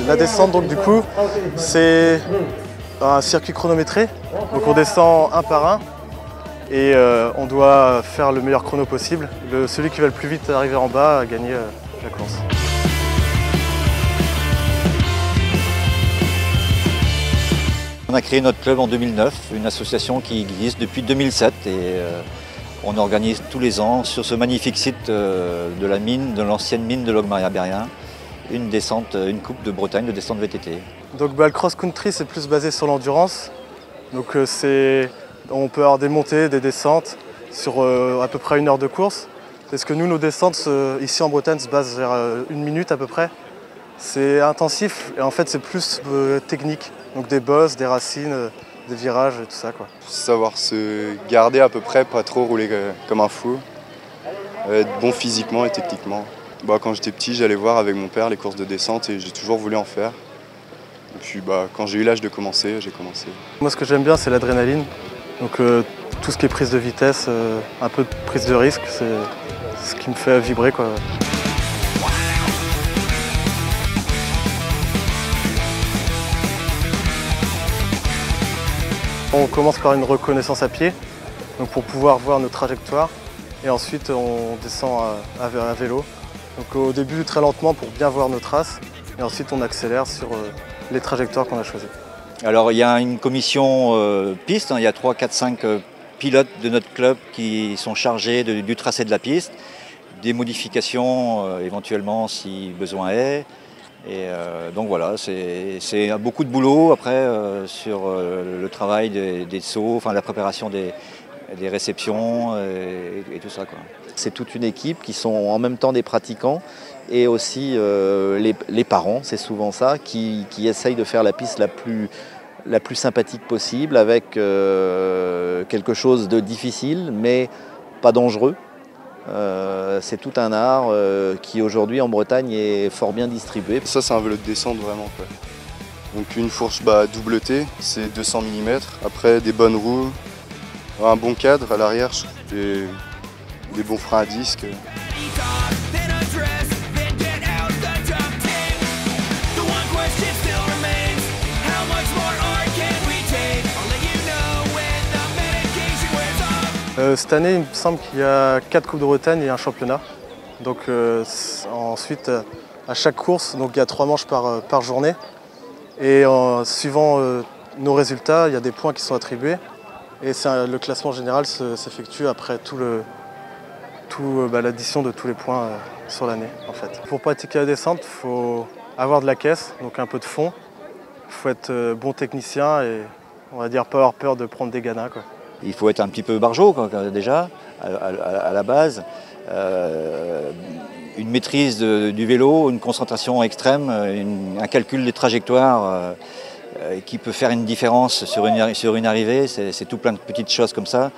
La descente, donc du coup, c'est un circuit chronométré. Donc on descend un par un et on doit faire le meilleur chrono possible. Celui qui va le plus vite arriver en bas a gagné la course. On a créé notre club en 2009, une association qui existe depuis 2007 et on organise tous les ans sur ce magnifique site de la mine, de l'ancienne mine de Logmaria-Berrien, une descente, une coupe de Bretagne de descente VTT. Donc le cross-country c'est plus basé sur l'endurance. Donc on peut avoir des montées, des descentes sur à peu près 1 heure de course. Parce que nous, nos descentes ici en Bretagne se basent vers 1 minute à peu près. C'est intensif et en fait c'est plus technique. Donc des bosses, des racines, des virages et tout ça, quoi. Savoir se garder à peu près, pas trop rouler comme un fou. Être bon physiquement et techniquement. Quand j'étais petit, j'allais voir avec mon père les courses de descente et j'ai toujours voulu en faire. Et puis quand j'ai eu l'âge de commencer, j'ai commencé. Moi ce que j'aime bien c'est l'adrénaline. Donc tout ce qui est prise de vitesse, un peu de prise de risque, c'est ce qui me fait vibrer, quoi. On commence par une reconnaissance à pied, donc pour pouvoir voir nos trajectoires. Et ensuite on descend à vélo. Donc au début très lentement pour bien voir nos traces. Et ensuite on accélère sur les trajectoires qu'on a choisies. Alors il y a une commission piste, il y a 3, 4, 5 pilotes de notre club qui sont chargés du tracé de la piste, des modifications éventuellement si besoin est. Et donc voilà, c'est beaucoup de boulot après sur le travail des sauts, enfin la préparation des réceptions et tout ça, quoi. C'est toute une équipe qui sont en même temps des pratiquants et aussi les parents, c'est souvent ça, qui essayent de faire la piste la plus sympathique possible avec quelque chose de difficile mais pas dangereux. C'est tout un art qui aujourd'hui en Bretagne est fort bien distribué. Ça c'est un vélo de descente vraiment, quoi. Donc une fourche double T, c'est 200 mm. Après des bonnes roues, un bon cadre à l'arrière, des bons freins à disque. Cette année, il me semble qu'il y a 4 Coupes de Bretagne et un championnat. Donc ensuite, à chaque course, donc, il y a 3 manches par journée. Et suivant nos résultats, il y a des points qui sont attribués. Et le classement général s'effectue après l'addition de tous les points sur l'année, en fait. Pour pratiquer la descente, il faut avoir de la caisse, donc un peu de fond. Il faut être bon technicien et on va dire pas avoir peur de prendre des ganas, quoi. Il faut être un petit peu barjot déjà, à la base. Une maîtrise du vélo, une concentration extrême, un calcul des trajectoires qui peut faire une différence sur une arrivée. C'est tout plein de petites choses comme ça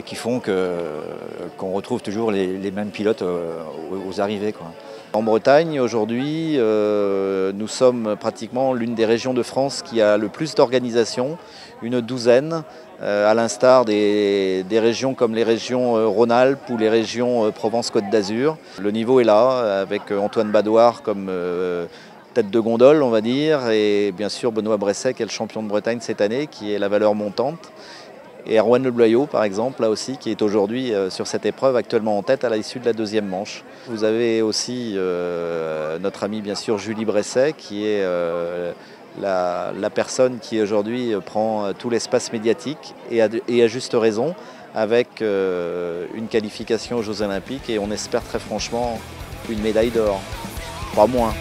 qui font qu'on retrouve toujours les mêmes pilotes aux arrivées, quoi. En Bretagne, aujourd'hui, nous sommes pratiquement l'une des régions de France qui a le plus d'organisations, une douzaine, à l'instar des régions comme les régions Rhône-Alpes ou les régions Provence-Côte d'Azur. Le niveau est là, avec Antoine Badoire comme tête de gondole, on va dire, et bien sûr Benoît Bresset qui est le champion de Bretagne cette année, qui est la valeur montante. Et Erwan Le Bloyau, par exemple, là aussi, qui est aujourd'hui sur cette épreuve actuellement en tête à l'issue de la 2e manche. Vous avez aussi notre amie, bien sûr, Julie Bresset, qui est la personne qui aujourd'hui prend tout l'espace médiatique, et à juste raison, avec une qualification aux Jeux Olympiques, et on espère très franchement une médaille d'or, pas moins.